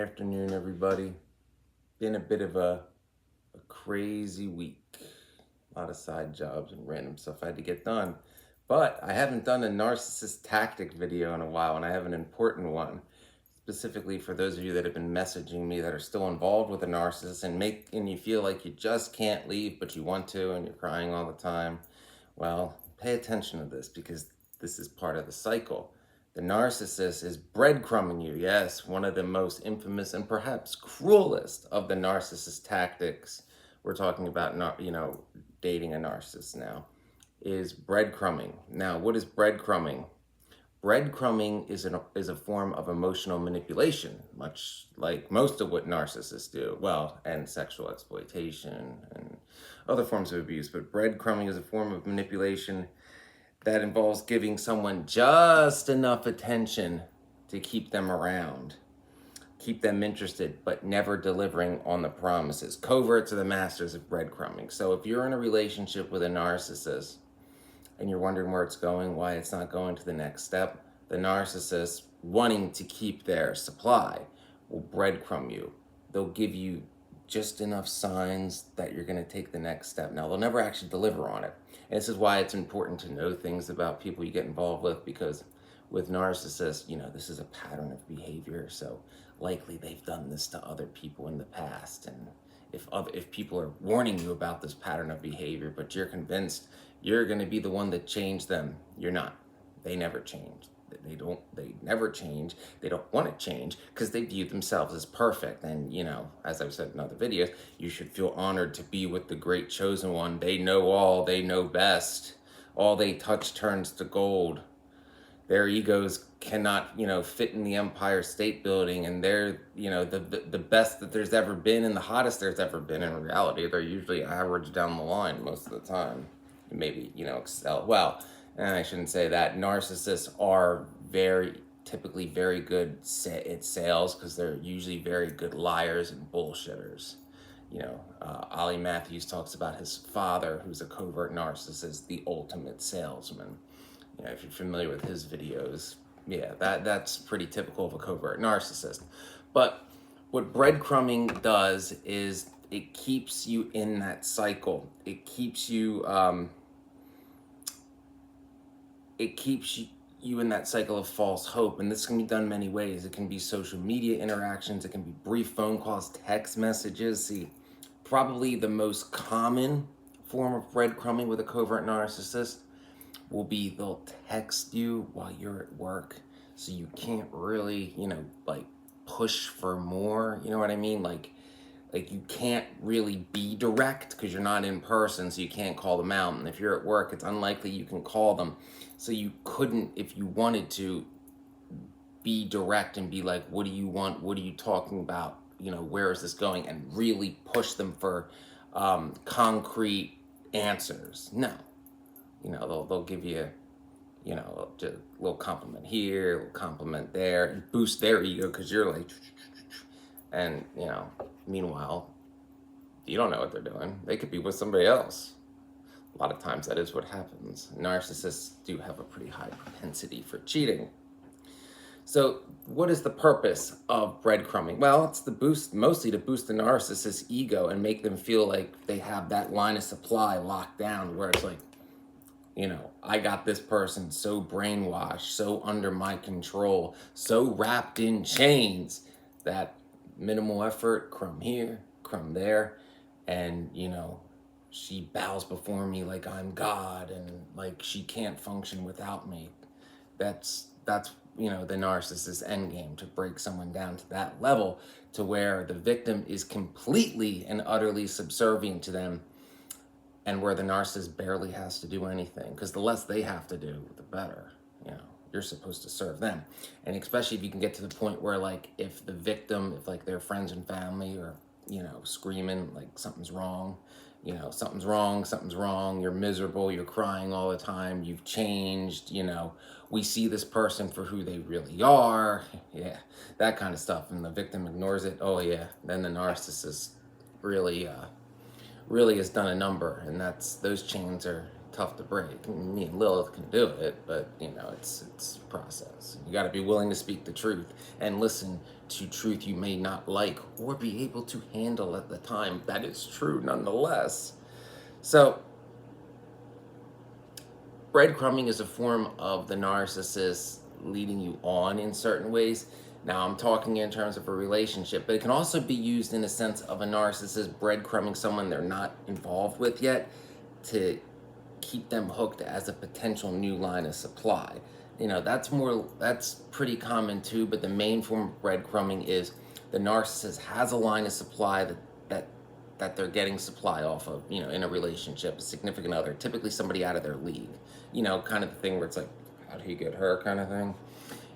afternoon, everybody. Been a bit of a crazy week. A lot of side jobs and random stuff I had to get done. But I haven't done a narcissist tactic video in a while, and I have an important one. Specifically for those of you that have been messaging me that are still involved with a narcissist and making you feel like you just can't leave, but you want to, and you're crying all the time. Well, pay attention to this because this is part of the cycle. The narcissist is breadcrumbing you. Yes, one of the most infamous and perhaps cruelest of the narcissist tactics. We're talking about, dating a narcissist now, is breadcrumbing. Now, what is breadcrumbing? Breadcrumbing is a form of emotional manipulation, much like most of what narcissists do. Well, and sexual exploitation and other forms of abuse. But breadcrumbing is a form of manipulation that involves giving someone just enough attention to keep them around, keep them interested, but never delivering on the promises. Coverts are the masters of breadcrumbing. So if you're in a relationship with a narcissist and you're wondering where it's going, why it's not going to the next step, the narcissist, wanting to keep their supply, will breadcrumb you. They'll give you just enough signs that you're going to take the next step. Now, they'll never actually deliver on it. And this is why it's important to know things about people you get involved with, because with narcissists, this is a pattern of behavior. So likely they've done this to other people in the past. And if people are warning you about this pattern of behavior, but you're convinced you're going to be the one that changed them, you're not. They never change. They never change. They don't want to change because they view themselves as perfect. And, as I've said in other videos, you should feel honored to be with the great chosen one. They know all, they know best. All they touch turns to gold. Their egos cannot, fit in the Empire State Building, and they're, the best that there's ever been and the hottest there's ever been. In reality, they're usually average down the line most of the time. Maybe, excel. Well, I shouldn't say that. Narcissists are typically very good at sales because they're usually very good liars and bullshitters. Ollie Matthews talks about his father, who's a covert narcissist, the ultimate salesman. If you're familiar with his videos, that's pretty typical of a covert narcissist. But what breadcrumbing does is it keeps you in that cycle. It keeps you in that cycle of false hope. And this can be done many ways. It can be social media interactions. It can be brief phone calls, text messages. See, probably the most common form of breadcrumbing with a covert narcissist will be they'll text you while you're at work. So you can't really, push for more. You know what I mean? Like you can't really be direct because you're not in person, so you can't call them out. And if you're at work, it's unlikely you can call them. So you couldn't, if you wanted to, be direct and be like, what do you want? What are you talking about? Where is this going? And really push them for concrete answers. No. They'll give you, just a little compliment here, a little compliment there, boost their ego because you're like, and, meanwhile, you don't know what they're doing. They could be with somebody else. A lot of times that is what happens. Narcissists do have a pretty high propensity for cheating. So what is the purpose of breadcrumbing? Well, it's mostly to boost the narcissist's ego and make them feel like they have that line of supply locked down where it's like, I got this person so brainwashed, so under my control, so wrapped in chains that minimal effort, crumb here, crumb there, and, she bows before me like I'm God and like she can't function without me. That's the narcissist's endgame, to break someone down to that level to where the victim is completely and utterly subservient to them, and where the narcissist barely has to do anything, because the less they have to do, the better. You're supposed to serve them. And especially if you can get to the point where, if the victim, if their friends and family are, screaming like something's wrong, something's wrong, you're miserable, you're crying all the time, you've changed, we see this person for who they really are, that kind of stuff, and the victim ignores it, then the narcissist really has done a number, and those chains are tough to break. Me and Lilith can do it, but you know, it's a process. You got to be willing to speak the truth and listen to truth you may not like or be able to handle at the time. That is true nonetheless. So breadcrumbing is a form of the narcissist leading you on in certain ways. Now, I'm talking in terms of a relationship, but it can also be used in a sense of a narcissist breadcrumbing someone they're not involved with yet to keep them hooked as a potential new line of supply. You know, that's pretty common too, but the main form of breadcrumbing is the narcissist has a line of supply that they're getting supply off of, you know, in a relationship, a significant other, typically somebody out of their league. You know, kind of the thing where it's like, how do you get her kind of thing?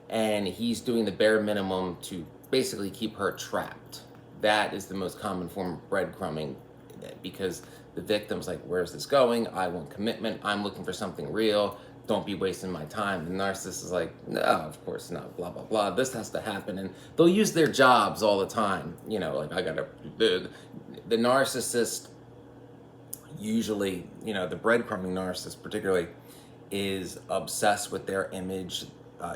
And he's doing the bare minimum to basically keep her trapped. That is the most common form of breadcrumbing, because the victim's like, where's this going? I want commitment. I'm looking for something real. Don't be wasting my time. The narcissist is like, no, of course not, blah, blah, blah. This has to happen. And they'll use their jobs all the time. You know, like the narcissist usually, you know, the breadcrumbing narcissist particularly is obsessed with their image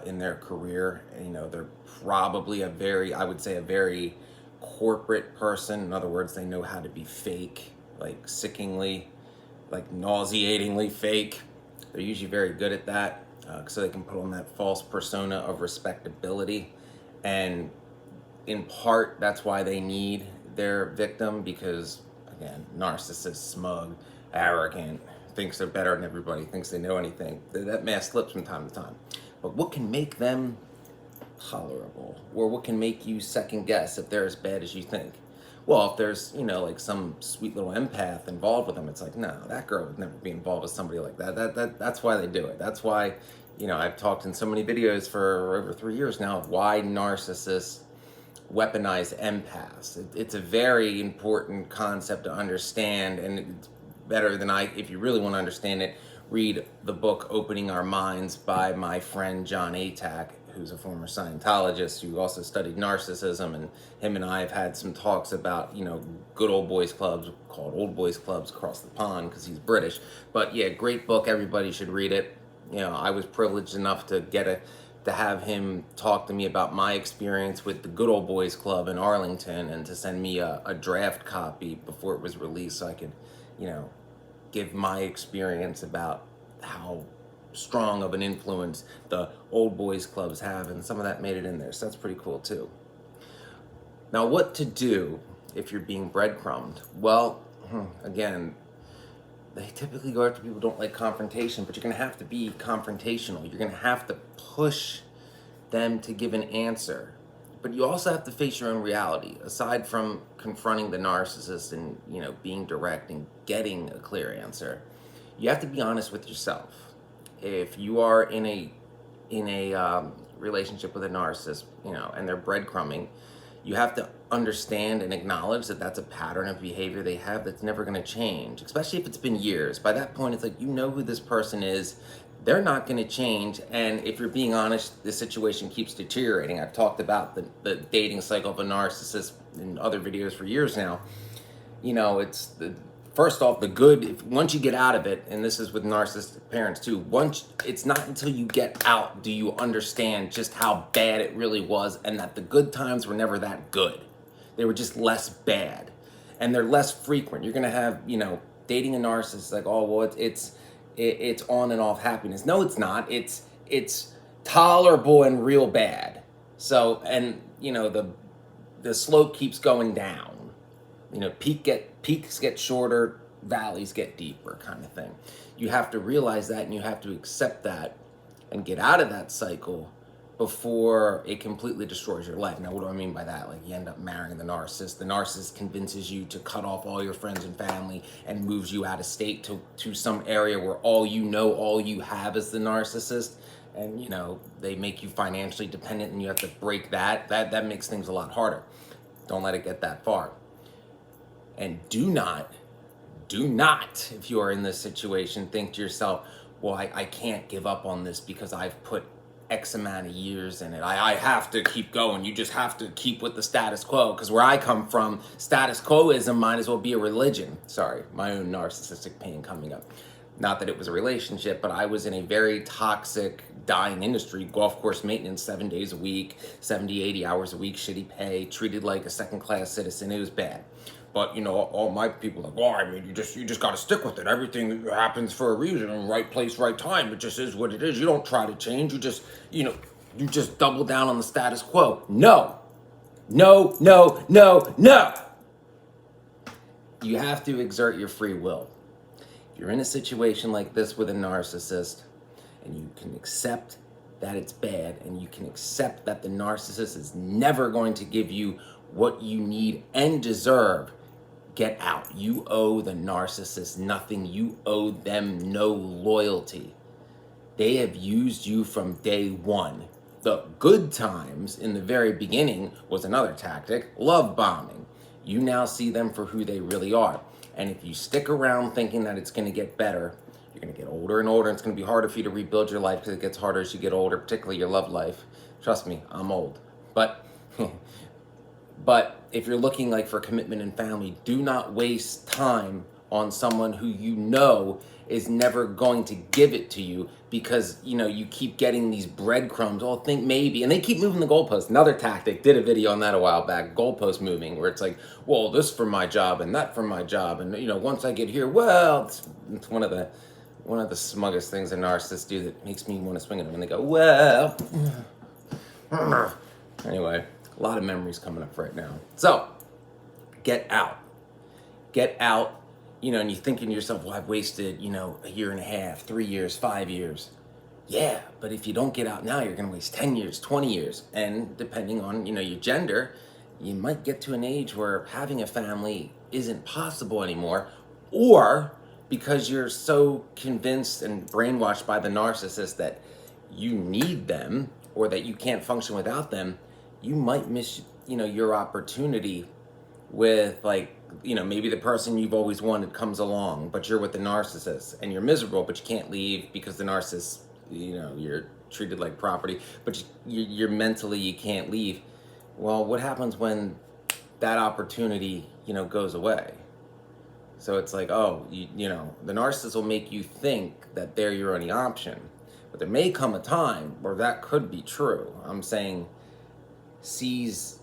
in their career. You know, they're probably I would say a very corporate person. In other words, they know how to be fake, like sickeningly, like nauseatingly fake. They're usually very good at that, so they can put on that false persona of respectability. And in part, that's why they need their victim, because, again, narcissist, smug, arrogant, thinks they're better than everybody, thinks they know anything. That mask slips from time to time. But what can make them tolerable? Or what can make you second guess if they're as bad as you think? Well, if there's, you know, like some sweet little empath involved with them, it's like, no, that girl would never be involved with somebody like that. That's why they do it. That's why, you know, I've talked in so many videos for over 3 years now of why narcissists weaponize empaths. It's a very important concept to understand, and it's better than if you really want to understand it, read the book Opening Our Minds by my friend John Atack, who's a former Scientologist who also studied narcissism, and him and I have had some talks about, you know, good old boys clubs called old boys clubs across the pond, because he's British. But yeah, great book, everybody should read it. You know, I was privileged enough to have him talk to me about my experience with the Good Old Boys Club in Arlington, and to send me a draft copy before it was released so I could, you know, give my experience about how strong of an influence the old boys clubs have, and some of that made it in there, so that's pretty cool too. Now, what to do if you're being breadcrumbed? Well, again, they typically go after people who don't like confrontation, but you're going to have to be confrontational. You're going to have to push them to give an answer. But you also have to face your own reality. Aside from confronting the narcissist and, you know, being direct and getting a clear answer, you have to be honest with yourself. If you are in a relationship with a narcissist, you know, and they're breadcrumbing, you have to understand and acknowledge that that's a pattern of behavior they have that's never going to change, especially if it's been years. By that point, it's like, you know who this person is. They're not going to change, and if you're being honest, the situation keeps deteriorating. I've talked about the dating cycle of a narcissist in other videos for years now. You know, it's first off, once you get out of it, and this is with narcissistic parents too, it's not until you get out do you understand just how bad it really was, and that the good times were never that good. They were just less bad, and they're less frequent. You're going to have, you know, dating a narcissist, like, oh, well, it's on and off happiness. No, it's not. It's tolerable and real bad. So, and you know, the slope keeps going down. You know, peaks get shorter, valleys get deeper, kind of thing. You have to realize that, and you have to accept that and get out of that cycle before it completely destroys your life. Now, what do I mean by that? Like, you end up marrying the narcissist. The narcissist convinces you to cut off all your friends and family and moves you out of state to some area where all you have is the narcissist. And, you know, they make you financially dependent, and you have to break that. That makes things a lot harder. Don't let it get that far. And do not, if you are in this situation, think to yourself, well, I can't give up on this because I've put X amount of years in it. I have to keep going. You just have to keep with the status quo. Because where I come from, status quoism might as well be a religion. Sorry, my own narcissistic pain coming up. Not that it was a relationship, but I was in a very toxic, dying industry, golf course maintenance 7 days a week, 70, 80 hours a week, shitty pay, treated like a second-class citizen. It was bad. But, you know, all my people are like, well, I mean, you just got to stick with it. Everything happens for a reason, right place, right time. It just is what it is. You don't try to change. You just, you double down on the status quo. No. No, no, no, no. You have to exert your free will. If you're in a situation like this with a narcissist, and you can accept that it's bad, and you can accept that the narcissist is never going to give you what you need and deserve, get out. You owe the narcissist nothing. You owe them no loyalty. They have used you from day one. The good times in the very beginning was another tactic, love bombing. You now see them for who they really are. And if you stick around thinking that it's going to get better, you're going to get older and older, and it's going to be harder for you to rebuild your life because it gets harder as you get older, particularly your love life. Trust me, I'm old. But if you're looking like for commitment and family, do not waste time on someone who you know is never going to give it to you, because you keep getting these breadcrumbs. Oh, think maybe, and they keep moving the goalpost. Another tactic, did a video on that a while back, goalpost moving, where it's like, well, this for my job and that for my job, and once I get here, well, it's one of the smuggest things a narcissist do that makes me want to swing at them, and they go, well. Anyway, a lot of memories coming up right now. So, get out. Get out. And you're thinking to yourself, well, I've wasted, a year and a half, 3 years, 5 years. Yeah, but if you don't get out now, you're going to waste 10 years, 20 years. And depending on, your gender, you might get to an age where having a family isn't possible anymore. Or because you're so convinced and brainwashed by the narcissist that you need them or that you can't function without them, you might miss, your opportunity with, like, maybe the person you've always wanted comes along, but you're with the narcissist and you're miserable, but you can't leave because the narcissist, you're treated like property, but you're mentally, you can't leave. Well, what happens when that opportunity, goes away? So it's like, oh, the narcissist will make you think that they're your only option, but there may come a time where that could be true. I'm saying,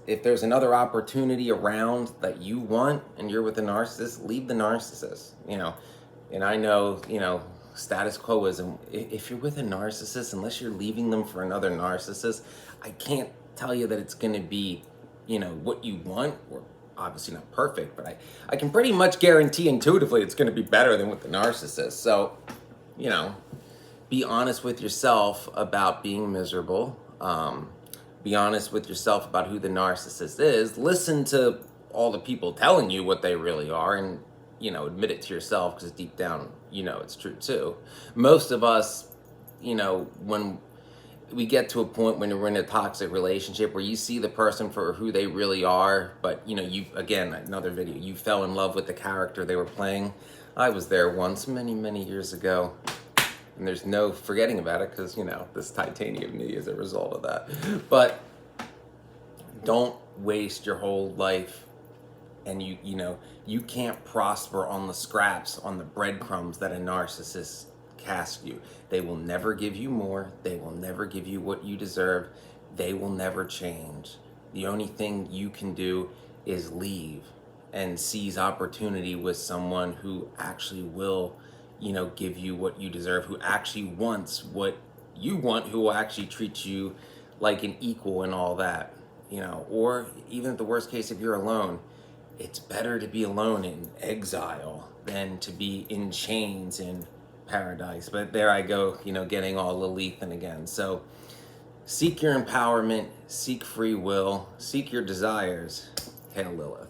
if there's another opportunity around that you want and you're with a narcissist, leave the narcissist, and I know, status quoism. If you're with a narcissist, unless you're leaving them for another narcissist, I can't tell you that it's going to be, what you want, or obviously not perfect, but I can pretty much guarantee intuitively it's going to be better than with the narcissist. So, be honest with yourself about being miserable. Be honest with yourself about who the narcissist is. Listen to all the people telling you what they really are, and, admit it to yourself, because deep down, it's true too. Most of us, when we get to a point when we're in a toxic relationship where you see the person for who they really are, but, again, another video, you fell in love with the character they were playing. I was there once, many, many years ago. And there's no forgetting about it, because, this titanium me is a result of that. But don't waste your whole life, and you can't prosper on the scraps, on the breadcrumbs that a narcissist casts you. They will never give you more. They will never give you what you deserve. They will never change. The only thing you can do is leave and seize opportunity with someone who actually will give you what you deserve, who actually wants what you want, who will actually treat you like an equal and all that, or even at the worst case, if you're alone, it's better to be alone in exile than to be in chains in paradise. But there I go, getting all Lilithan again. So seek your empowerment, seek free will, seek your desires. Hail Lilith.